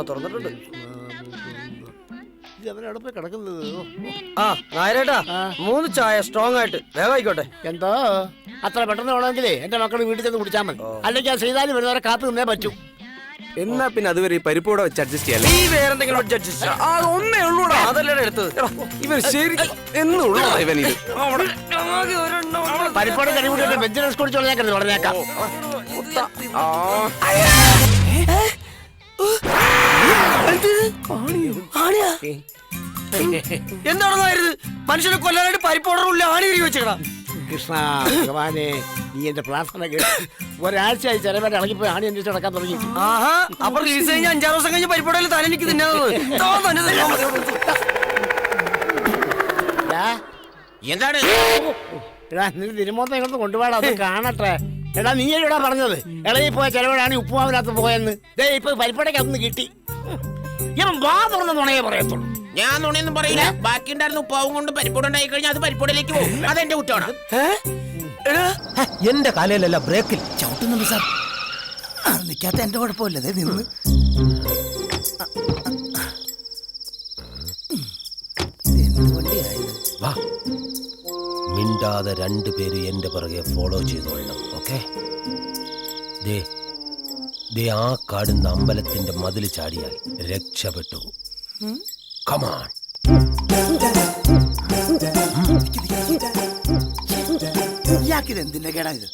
തുറന്നിട്ടുണ്ട്. അവനവിടെ പോയി കിടക്കുന്നത്. നായരേട്ടാ 3 ചായ സ്ട്രോങ് ആയിട്ട് വേഗം ആയിക്കോട്ടെ. എന്തോ അത്ര പെട്ടെന്ന് വേണമെങ്കിലേ എന്റെ മക്കൾ വീട്ടിൽ ചെന്ന് കുടിച്ചാൽ മതി. അല്ലെങ്കിൽ ആ ശ്രീതാലി വരുന്നവരെ കാപ്പി നിന്നേ പറ്റൂ. എന്നാ പിന്നെ അതുവരെ ഈ പരിപ്പോടെ വെച്ച് അഡ്ജസ്റ്റ് ചെയ്യാം. നീ വേറെന്തെങ്കിലും ഒന്നേ ഉള്ളൂടാ. അതല്ലേ എടുത്തത്. ഇവൻ ശരിക്കും എന്നുള്ളതാ ഇവൻ ഇത്. പരിപ്പോടെ കരിമുട്ടി വെജിറ്റബിൾസ് കുടിച്ചോളേക്കരുത് പറഞ്ഞേക്കാം. എന്താണെന്നായിരുന്നു മനുഷ്യനെ കൊല്ലാനായിട്ട് പരിപ്പോടറില്ല ആണി തിരികെ വെച്ചേക്കടാ. കൃഷ്ണ ഭഗവാനെ, നീ എന്റെ പ്രാർത്ഥന കേട്ട് ഒരാഴ്ചയായി ചിലവരെ ഇളകിപ്പോയി ആണി അന്വേഷിച്ച് നടക്കാൻ തുടങ്ങി. അപ്പൊ റിലീസ് കഴിഞ്ഞ 5-6 ദിവസം കഴിഞ്ഞ് പരിപ്പോടയിൽ തന്നെ എനിക്ക് തിന്നത്. എന്താണ് എടാ നിന്റെ തിരുമോത്ത ഇങ്ങോട്ട് കൊണ്ടുപോടാ, അത് കാണട്ടെ. എടാ നീ എടാ പറഞ്ഞത് ഇളകി പോയ ചിലവരാണ് ഉപ്പുമാവിനകത്ത് പോയെന്ന്. ദേ ഇപ്പൊ പരിപ്പടയ്ക്ക് അതൊന്ന് കിട്ടി. ഇവൻ വാ തുറന്ന നുണയെ പറയത്തുള്ളൂ. ഞാൻ നുണയൊന്നും പറയില്ല. ബാക്കി ഉണ്ടായിരുന്ന ഉപ്പാവും കൊണ്ട് പരിപ്പോട് ഉണ്ടായി കഴിഞ്ഞാൽ അത് പരിപ്പോടിലേക്ക് പോകും. അതെന്റെ കുറ്റമാണ്. എന്റെ കാലയിലല്ല ബ്രേക്കിൽ ചവിട്ടുന്നുണ്ട് സാർ. നിൽക്കാത്ത എന്റെ കുഴപ്പമില്ല. നിന്ന് വാ, മിണ്ടാതെ 2 പേര് എന്റെ പിറകെ ഫോളോ ചെയ്തോളണം. ഓക്കെ? ദേ ആ കാണുന്ന അമ്പലത്തിന്റെ മതിൽ ചാടിയാൽ രക്ഷപ്പെട്ടു. കമാൺ. ഇയാക്കിത് എന്തിന്റെ കേടാ ഇത്?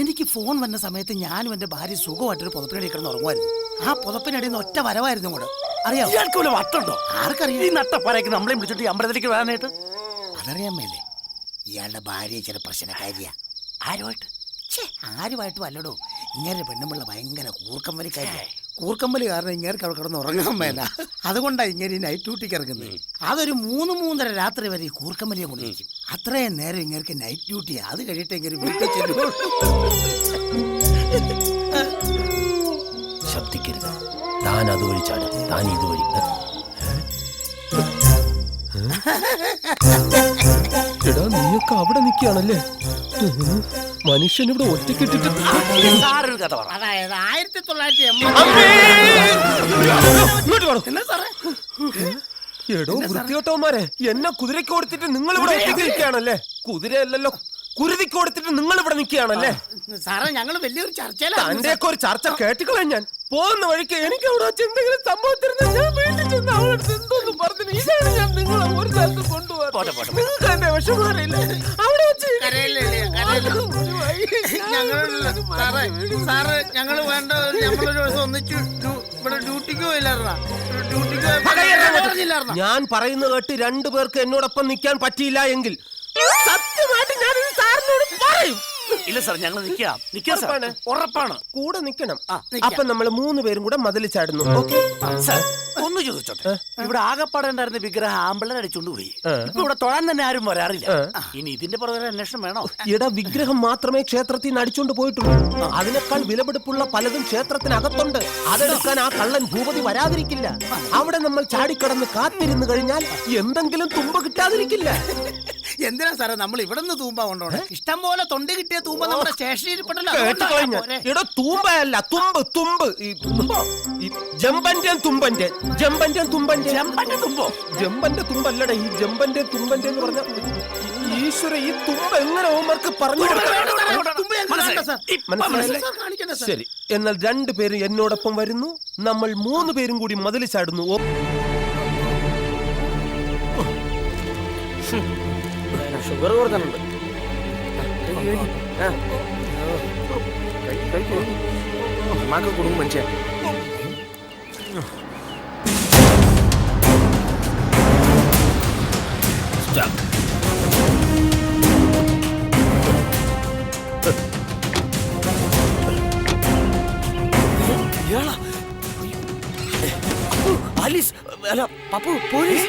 എനിക്ക് ഫോൺ വന്ന സമയത്ത് ഞാനും എന്റെ ഭാര്യ സുഖമായിട്ടൊരു പുതപ്പിനടി കിടന്ന് ഉറങ്ങുമായിരുന്നു. ആ പുതപ്പിനടിയിൽ നിന്ന് ഒറ്റ വരവായിരുന്നു കൂടെ. അറിയാം ഇയാൾക്ക് വല്ല വട്ടുണ്ടോ? ആർക്കറിയാം? ഈ നട്ടപ്പാരയ്ക്ക് നമ്മളെയും വിളിച്ചിട്ട് അമ്പലത്തിലേക്ക് വരാനായിട്ട്. അതറിയാൻ മേലേ ഇയാളുടെ ഭാര്യ ചില പ്രശ്നക്കാരിയാ. ആരുമായിട്ട്? ആരുമായിട്ട് വല്ലടോ. ഇങ്ങനെ പെണ്ണുമ്പിള്ള ഭയങ്കര കൂർക്കമ്പലിക്കാരിയാ. കൂർക്കമ്പലി കാരണം ഇങ്ങേർക്ക് അവിടെ കിടന്ന് ഉറങ്ങാൻ മേല. അതുകൊണ്ടാണ് ഇങ്ങനെ നൈറ്റ് ഡ്യൂട്ടിക്ക് ഇറങ്ങുന്നത്. അതൊരു 3-3:30 രാത്രി വരെ ഈ കൂർക്കമ്പലിയെ കൊണ്ടിരിക്കും. അത്രയും നേരം ഇങ്ങേർക്ക് നൈറ്റ് ഡ്യൂട്ടിയാ. അത് കഴിയിട്ട് ഇങ്ങനെ വീട്ടിൽ ചെല്ലുമ്പോൾ ശബ്ദിക്കരുത്. താൻ അതുവഴി ചാടും, താൻ ഇതുവഴി. എടാ നീയൊക്കെ അവിടെ നിൽക്കുകയാണല്ലേ? മനുഷ്യൻ ഇവിടെ ഒറ്റക്കിട്ടിട്ട്. അതായത് 1980 എടോ വൃത്തിയോട്ടവന്മാരെ, എന്നെ കുതിരയ്ക്ക് കൊടുത്തിട്ട് നിങ്ങൾ ഇവിടെ ഒറ്റയ്ക്ക് നിൽക്കുകയാണല്ലേ? കുതിരയല്ലല്ലോ, കുരുതിക്ക് കൊടുത്തിട്ട് നിങ്ങൾ ഇവിടെ നിൽക്കുകയാണല്ലേ? സാറേ ഞങ്ങൾ വലിയൊരു ചർച്ചയിലാണ്. തന്റെയൊക്കെ ഒരു ചർച്ച കേട്ടിക്കളെ. ഞാൻ പോകുന്ന വഴിക്ക് എനിക്ക് അവിടെ എന്തെങ്കിലും സംഭവത്തിരുന്ന ഞാൻ വീട്ടിൽ ചെന്ന് അവളടുത്ത് എന്തോന്നും പറഞ്ഞു. ഇതാണ് ഞാൻ നിങ്ങളെ ഒരു സ്ഥലത്ത് കൊണ്ടുപോകാൻ. നിങ്ങൾക്ക് എന്റെ വിഷമറിയില്ല. അവിടെ വെച്ച് സാറ് ഞങ്ങള് വേണ്ട നമ്മളൊരു ദിവസം ഒന്നിച്ച് ഇവിടെ ഡ്യൂട്ടിക്ക് പോയില്ലായിരുന്ന. ഞാൻ പറയുന്നത് കേട്ട് 2 പേർക്ക് എന്നോടൊപ്പം നിൽക്കാൻ പറ്റിയില്ല എങ്കിൽ സത്യമായിട്ട് ഞാൻ സാറിനോട് പറയും. ഇല്ല സാർ, ഞങ്ങൾ നിൽക്കാം. ഉറപ്പാണ്. കൂടെ നിൽക്കണം. അപ്പൊ നമ്മൾ 3 പേരും കൂടെ മതിൽ ചാടുന്നു. ഓക്കെ സാർ, ഒന്ന് ചോദിച്ചോട്ടെ. ഇവിടെ ആകെപ്പാടുണ്ടായിരുന്ന വിഗ്രഹം ആമ്പിള്ളേർ അടിച്ചോണ്ട് പോയി. ഇപ്പൊ ഇവിടെ തൊഴാൻ തന്നെ ആരും വരാറില്ല. ഇനി ഇതിന്റെ പുറകെ അന്വേഷണം വേണോ? ഇവിടെ വിഗ്രഹം മാത്രമേ ക്ഷേത്രത്തിൽ നിന്ന് അടിച്ചോണ്ട് പോയിട്ടുള്ളൂ. അതിനേക്കാൾ വിലപിടിപ്പുള്ള പലതും ക്ഷേത്രത്തിനകത്തുണ്ട്. അതെടുക്കാൻ ആ കള്ളൻ ഭൂപതി വരാതിരിക്കില്ല. അവിടെ നമ്മൾ ചാടിക്കടന്ന് കാത്തിരുന്ന് കഴിഞ്ഞാൽ എന്തെങ്കിലും തുമ്പ കിട്ടാതിരിക്കില്ല. എന്തിനാ സാറേ നമ്മൾ ഇവിടെ നിന്ന് തൂമ്പ കൊണ്ടോണേ? ഇഷ്ടം പോലെ തൊണ്ടി കിട്ടിയ തൂമ്പ നമ്മുടെ സ്റ്റേഷനിൽ എടോ തൂമ്പയല്ല, തുമ്പ്. തുമ്പ് ജമ്പന്റെ തുമ്പന്റെ ജമ്പന്റെ തുമ്പന്റെ ജമ്പന്റെ തുമ്പോ? ജമ്പന്റെ തുമ്പല്ലടേ, ഈ ജമ്പന്റെ തുമ്പന്റെ എന്ന് പറഞ്ഞ ഈശ്വര, ഈ തുമ്പ് എങ്ങനെ ഓമർക്ക് പറഞ്ഞു മനസ്സിലായില്ലേ? ശരി, എന്നാൽ 2 പേരും എന്നോടൊപ്പം വരുന്നു. നമ്മൾ 3 പേരും കൂടി മതിൽ ചാടുന്നു. ഷുഗർ കൊടുക്കുന്നുണ്ട്. കുടുംബം മനുഷ്യ ആലീസ് അല്ല പപ്പു, പോലീസ്.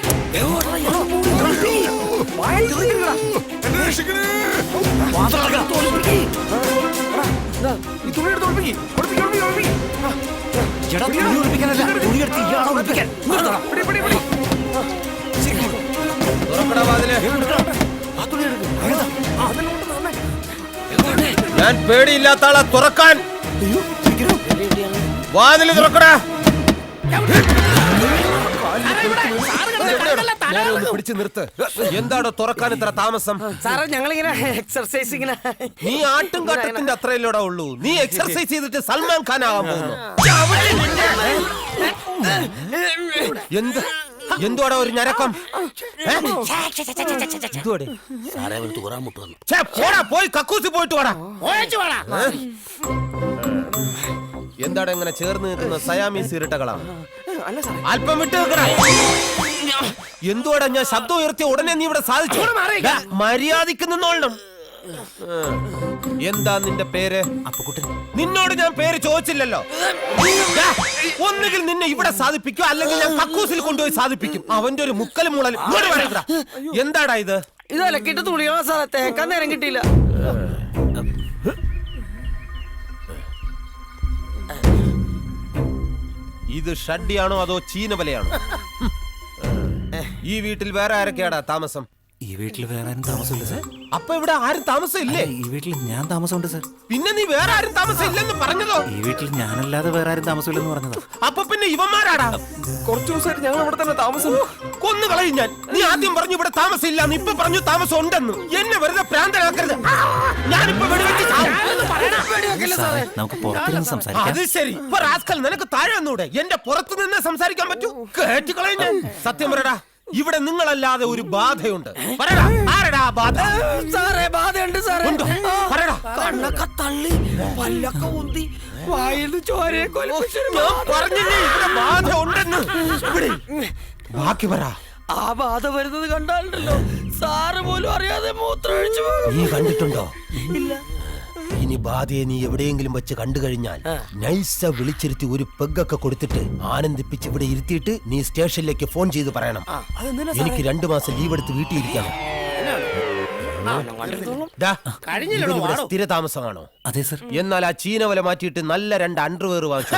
ഞാൻ പേടിയില്ലാത്ത ആളെ തുറക്കാൻ. വാതില് തുറക്കടാ. നേരെ ഒന്ന് പിടിച്ചു നിർത്ത്. എന്താടോ തുറക്കാൻ ഇത്ര താമസം? സാറേ ഞങ്ങളിങ്ങനെ എക്സർസൈസ് ഇങ്ങനെ നീ ആട്ടും കാട്ടത്തിന്റെ അത്രയല്ലോടാ ഉള്ളൂ. നീ എക്സർസൈസ് ചെയ്തിട്ട് സൽമാൻ ഖാൻ ആകാൻ പോകുന്നു. എന്തുവാടാ ഒരു ഞരക്കം? സാറേ അവന് തൂറാൻ മുട്ടുവന്നു. പോടാ, പോയി കക്കൂസി പോയിട്ട് വാടാ. പോയേച്ചു വേടാ. എന്താടാ ഇങ്ങനെ ചേർന്ന് നിൽക്കുന്ന സയാമീസ് ഇരട്ടകളാ? അല്ല സാറേ, അല്പം വിട്ടു നിൽക്കടാ. എന്തുവാടാ ഞാൻ ശബ്ദം ഉയർത്തിയ ഉടനെ നീ ഇവിടെ സാധിച്ചു? മര്യാദക്ക് നിന്നോളണം. എന്താ നിന്റെ പേര്? നിന്നോട് ഞാൻ പേര് ചോദിച്ചില്ലല്ലോ. ഒന്നുകിൽ നിന്നെ ഇവിടെ സാധിപ്പിക്കും, അല്ലെങ്കിൽ ഞാൻ കക്കൂസിൽ കൊണ്ടുപോയി സാധിപ്പിക്കും. അവന്റെ ഒരു മുക്കൽ മൂളൽ. എന്താടാ ഇത്? ഇത് അലക്കിട്ട് തുണികളാ സാറേ, തേക്കാൻ നേരം കിട്ടിയില്ല. ഇത് ഷഡ്ഡിയാണോ അതോ ചീനവലയാണോ? ഈ വീട്ടിൽ വേറെ ആരൊക്കെയാടാ താമസം? ഈ വീട്ടിൽ വേറെ ആരും താമസമില്ല സാർ. അപ്പൊ ഇവിടെ ആരും താമസം ഇല്ലേ? ഈ വീട്ടിൽ ഞാൻ താമസമുണ്ട് സാർ. പിന്നെ നീ വേറെ ആരും താമസം ഇല്ലെന്ന് പറഞ്ഞതോ? ഈ വീട്ടിൽ ഞാനല്ലാതെ വേറെ ആരും താമസമില്ലെന്ന് പറഞ്ഞതോ? അപ്പൊ പിന്നെ ഇവന്മാരാടാ? കുറച്ചു ദിവസമായിട്ട് ഞങ്ങൾ ഇവിടെ തന്നെ താമസം. കൊന്നു കളയും ഞാൻ. നീ ആദ്യം പറഞ്ഞു ഇവിടെ താമസം ഇല്ല, ഇപ്പൊ പറഞ്ഞു താമസം ഉണ്ടെന്ന്. എന്നെ വെറുതെ പ്രാന്തനാക്കരുത്. ഞാനിപ്പോ വെടിവെച്ച് സാറേ, നമുക്ക് പുറത്തിരുന്ന് സംസാരിക്കാം. അത് ശരി. ഇപ്പൊ റാസ്കൽ നിനക്ക് താഴെ വന്നൂടെ? എന്റെ പുറത്ത് നിന്ന് സംസാരിക്കാൻ പറ്റൂ? കേട്ടുകളയും ഞാൻ. സത്യം പറയടാ, ഇവിടെ നിങ്ങളല്ലാതെ ഒരു ബാധയുണ്ട്. പറയടാ, ആരടാ ബാധ? സാറേ ബാധയുണ്ട് സാറേ. പറയടാ. കണ്ണൊക്കെ തള്ളി, പല്ലൊക്കെ ഉന്തി, വായിന്ന് ചോരയൊക്കെ ഞാൻ പറഞ്ഞില്ലേ ഇവിടെ ബാധ ഉണ്ടെന്ന്. ഇവിടെ ബാക്കി പറ. ആ ബാധ വരുന്നത് കണ്ടാലുണ്ടല്ലോ സാറ് പോലും അറിയാതെ മൂത്രമൊഴിച്ചു പോകും. നീ കണ്ടിട്ടുണ്ടോ? ഇല്ല. ഇനി ബാധയെ നീ എവിടെയെങ്കിലും വെച്ച് കണ്ടു കഴിഞ്ഞാൽ നൈസ വിളിച്ചിരുത്തി ഒരു പെഗ്ഗൊക്കെ കൊടുത്തിട്ട് ആനന്ദിപ്പിച്ച് ഇവിടെ ഇരുത്തിയിട്ട് നീ സ്റ്റേഷനിലേക്ക് ഫോൺ ചെയ്ത് പറയണം, എനിക്ക് 2 മാസം ലീവ് എടുത്ത് വീട്ടിൽ ഇരിക്കണം. ഇവിടെ സ്ഥിര താമസമാണോ? അതെ സർ. എന്നാൽ ആ ചീനവല മാറ്റിയിട്ട് നല്ല 2 അണ്ടർവെയർ വാങ്ങിച്ചു.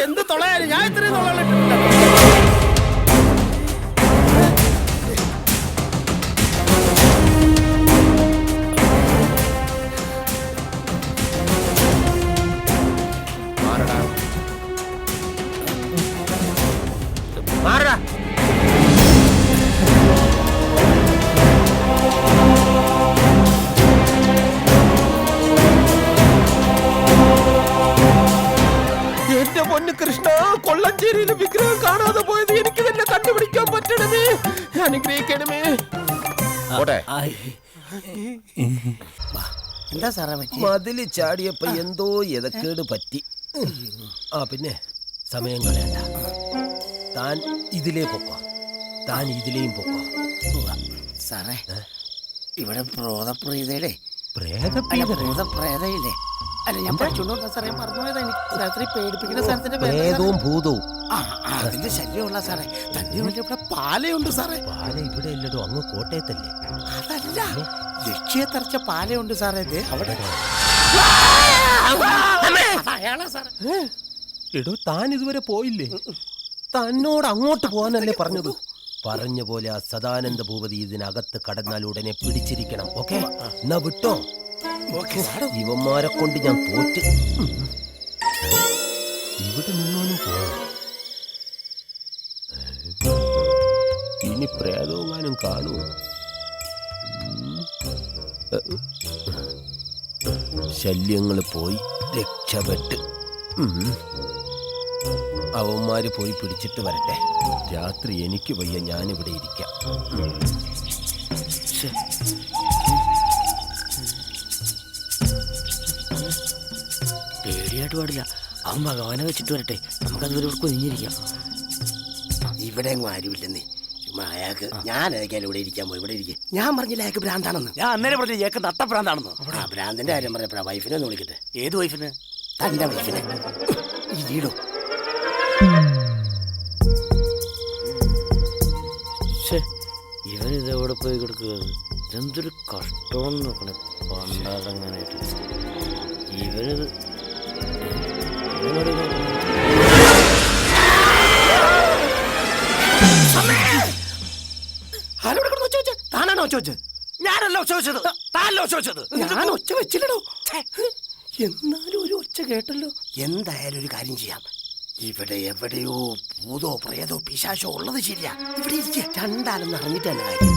എന്ത് തൊളയാലും ഞാൻ ഇത്രയും തൊള്ളയിട്ടില്ല. മാറടാ. എന്റെ പൊന്ന് കൃഷ്ണ, കൊള്ളഞ്ചേരിയിലെ വിഗ്രഹം കാണാതെ പോയത് എനിക്ക് തന്നെ കണ്ടുപിടിക്കാൻ പറ്റണമേ. അനുഗ്രഹിക്കണമേ. എന്താ സാറേ പറ്റി? മതില് ചാടിയപ്പോ എന്തോ എതക്കേട് പറ്റി. ആ പിന്നെ സമയം കളയണ്ട. താൻ ഇതിലേ പൊക്കോ, താൻ ഇതിലേയും പൊക്കോ. സാറേ ഇവിടെ പ്രോതപ്രീതയുടെ പ്രേതപ്രീതയില്ലേ? അല്ല ഞാൻ പഠിച്ചോണ്ട് സാറേ മറന്നുപോയതാ. എനിക്ക് രാത്രി പേടിപ്പിക്കുന്ന സ്ഥലത്തിന്റെ പ്രേതവും ഭൂതവും അതിന്റെ ശല്യമുള്ള സാറേ. തന്നെ വലിയ ഇവിടെ പാലയുണ്ട് സാറേ. പാല ഇവിടെ ഇല്ലടോ, അങ്ങ് കോട്ടയത്തല്ലേ? അതല്ല, ലക്ഷ്യ തറച്ച പാലയുണ്ട് സാറേ. അവിടെ അയാളാ സാറേ. എടോ, താൻ ഇതുവരെ പോയില്ലേ? തന്നോട് അങ്ങോട്ട് പോകാനല്ലേ പറഞ്ഞത്? പറഞ്ഞ പോലെ ആ സദാനന്ദ ഭൂപതി ഇതിനകത്ത് കടന്നാൽ ഉടനെ പിടിച്ചിരിക്കണം. ഓക്കെ, എന്നാ വിട്ടോ. ഇവന്മാരെ കൊണ്ട് ഞാൻ തോറ്റ്. ഇവിടെ നിന്നോനും പോവാം. ഇനി പ്രേതവുമാനും കാണുമോ? ശല്യങ്ങള് പോയി, രക്ഷപ്പെട്ട്. അവന്മാര് പോയി പിടിച്ചിട്ട് വരട്ടെ. രാത്രി എനിക്ക് വയ്യ, ഞാനിവിടെ ഇരിക്കാം. പേടിയായിട്ട് പാടില്ല. അവൻ ഭഗവാനെ വെച്ചിട്ട് വരട്ടെ, നമുക്കതുവരെ കുഞ്ഞിരിക്കാം. ഇവിടെ എങ്ങും ആരുമില്ലെന്നേ. ചുമ്മാ അയാൾക്ക് ഞാൻ അയക്കാൻ ഇവിടെ ഇരിക്കാൻ പോയി. ഇവിടെ ഇരിക്കും. ഞാൻ പറഞ്ഞില്ല അയാൾക്ക് ഭ്രാന്താണെന്ന്. ഞാൻ അന്നേരം പറഞ്ഞു അയാൾക്ക് നട്ടഭ്രാന്താണെന്ന്. ആ ഭ്രാന്തിന്റെ കാര്യം പറഞ്ഞപ്പോഴാ വൈഫിനെ ഒന്ന് വിളിക്കട്ടെ. ഏത് വൈഫിന്? തന്റെ വൈഫിനെ. ഇടോ ഇവനിത് എവിടെ പോയി കിടക്കുക? ഇതെന്തൊരു കഷ്ടമെന്ന് നോക്കണേ. പണ്ടാതങ്ങനായിട്ട് ഇവനിത് താനാണോ ചോദിച്ചത്? ഞാനല്ല ചോദിച്ചത്, താനല്ലോ ചോദിച്ചത്. ഞാൻ ഒച്ച വെച്ചില്ലടോ. എന്നാലും ഒരു ഒച്ച കേട്ടല്ലോ. എന്തായാലും ഒരു കാര്യം ചെയ്യാം. ഇവിടെ എവിടെയോ ഭൂതോ പ്രേതോ പിശാശോ ഉള്ളത് ശരിയാ. ഇവിടെ ഇരിക്കുക. രണ്ടാലെന്ന് അറിഞ്ഞിട്ട് തന്നെ കാര്യം.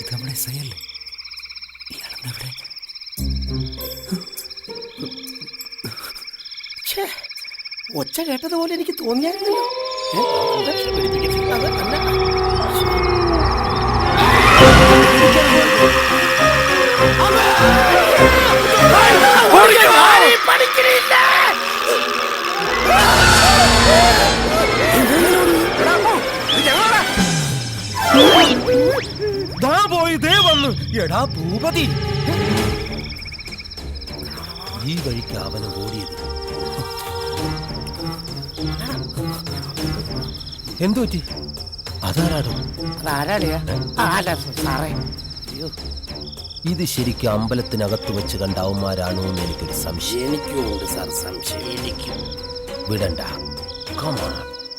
ഇത് നമ്മുടെ എസ് ഐ അല്ലേ? ഇയാളെന്താ ഇവിടെ? ഛേ, ഒച്ച കേട്ടതുപോലെ എനിക്ക് തോന്നിയായിരുന്നല്ലോ. ദാ പോയി ദേ വന്നു. എടാ ഭൂപതി, ഈ വഴിക്ക് അവന് ഓടിയത്. എന്തു പറ്റി? അതാരാടോ? അതാരാളിയാ? അല്ല സാറേ, അയ്യോ ഇത് ശരിക്കും അമ്പലത്തിനകത്ത് വെച്ച് കണ്ട അവന്മാരാണോ എന്ന് എനിക്കൊരു സംശയം. എനിക്കും ഉണ്ട് സാർ സംശയം. എനിക്കും. വിടണ്ട. Come on.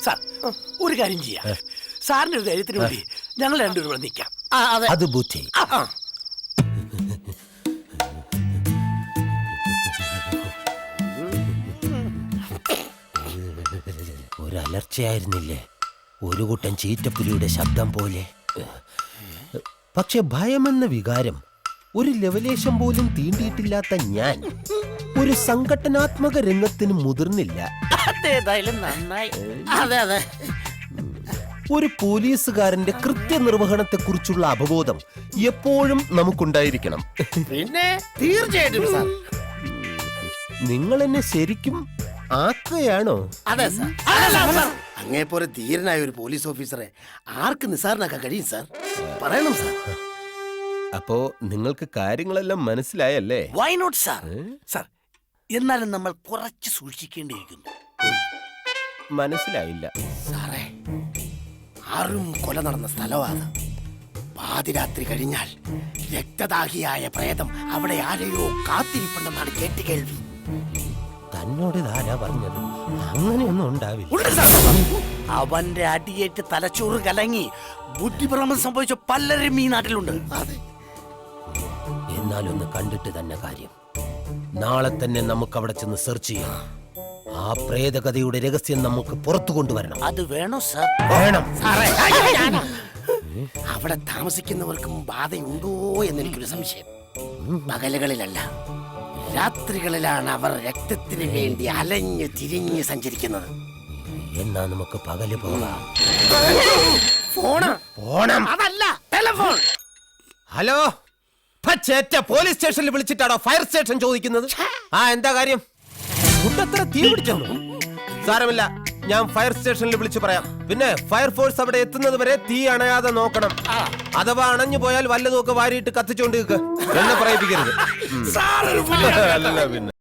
സാർ ഒരു കാര്യം ചെയ്യാം. സാറിന്റെ ഒരു ധൈര്യത്തിന് വേണ്ടി ഞങ്ങൾ രണ്ടുപേരും ഇവിടെ നിൽക്കാം. അതെ. അത് ബുദ്ധി. ഒരലർച്ചയായിരുന്നില്ലേ? ഒരു കൂട്ടം ചീറ്റപ്പുലിയുടെ ശബ്ദം പോലെ. പക്ഷെ ഭയമെന്ന വികാരം ഒരു ലവലേശം പോലും തീണ്ടിയിട്ടില്ലാത്ത ഞാൻ ഒരു സംഘടനാത്മക രംഗത്തിന് മുതിർന്നില്ല. അതേതായാലും നന്നായി. അതെ അതെ. ഒരു പോലീസുകാരന്റെ കൃത്യനിർവഹണത്തെ കുറിച്ചുള്ള അവബോധം എപ്പോഴും നമുക്കുണ്ടായിരിക്കണം. പിന്നെ തീർച്ചയായിട്ടും സാർ. നിങ്ങൾ എന്നെ ശരിക്കും ആക്കുകയാണോ? അതെ സാർ. അങ്ങേപ്പോലെ ധീരനായ ഒരു പോലീസ് ഓഫീസറെ ആർക്ക് നിസ്സാരനാക്കാൻ കഴിയും സാർ? പറയണം സാർ. അപ്പോ നിങ്ങൾക്ക് കാര്യങ്ങളെല്ലാം മനസ്സിലായല്ലേ? Why not sir? സാർ എന്നാലും നമ്മൾ കുറച്ച് സൂക്ഷിക്കേണ്ടിയിരിക്കുന്നു. മനസ്സിലായില്ല സാറേ, ആരും കൊല നടന്ന സ്ഥലമാണ്. പാതിരാത്രി കഴിഞ്ഞാൽ രക്തദാഹിയായ പ്രേതം അവിടെ ആരെയോ കാത്തിരിപ്പുണ്ടെന്നാണ് കേട്ടുകേൾവി. തന്നോട് ഇതാരാ പറഞ്ഞത്? അങ്ങനെയൊന്നും ഉണ്ടാവില്ല. ഉണ്ട് സാർ. അവന്റെ അടിയേറ്റ് തലച്ചോറ് കലങ്ങി ബുദ്ധിഭ്രമം സംഭവിച്ച പലരും ഈ നാട്ടിലുണ്ട്. അതെ. എന്നാലൊന്ന് കണ്ടിട്ട് തന്നെ കാര്യം. നാളെ തന്നെ നമുക്ക് അവിടെ ചെന്ന് സെർച്ച് ചെയ്യാം. ആ പ്രേതകഥയുടെ രഹസ്യം നമുക്ക് പുറത്തു കൊണ്ടുവരണം. അത് വേണോ സാർ? വേണം. സാറേ, അവിടെ താമസിക്കുന്നവർക്കും ബാധയുണ്ടോ എന്നെനിക്കൊരു സംശയം. പകലുകളിലല്ല, രാത്രികളിലാണ് അവർ രക്തത്തിന് വേണ്ടി അലഞ്ഞു തിരിഞ്ഞ് സഞ്ചരിക്കുന്നത്. എന്നാ നമുക്ക് പകല് പോകാം. ഫോണ് പോണം. അതല്ല, ടെലിഫോൺ. ഹലോ, പച്ചേറ്റ പോലീസ് സ്റ്റേഷനിൽ വിളിച്ചിട്ടാണോ ഫയർ സ്റ്റേഷൻ ചോദിക്കുന്നത്? ആ, എന്താ കാര്യം? മുട്ടത്ര തീ പിടിച്ചെന്നു? സാരമില്ല, ഞാൻ ഫയർ സ്റ്റേഷനിൽ വിളിച്ചു പറയാം. പിന്നെ ഫയർഫോഴ്സ് അവിടെ എത്തുന്നത് വരെ തീ അണയാതെ നോക്കണം. അഥവാ അണഞ്ഞു പോയാൽ വല്ലതുമൊക്കെ വാരിയിട്ട് കത്തിച്ചോണ്ട് എന്നെ പറയിപ്പിക്കരുത്. അല്ല പിന്നെ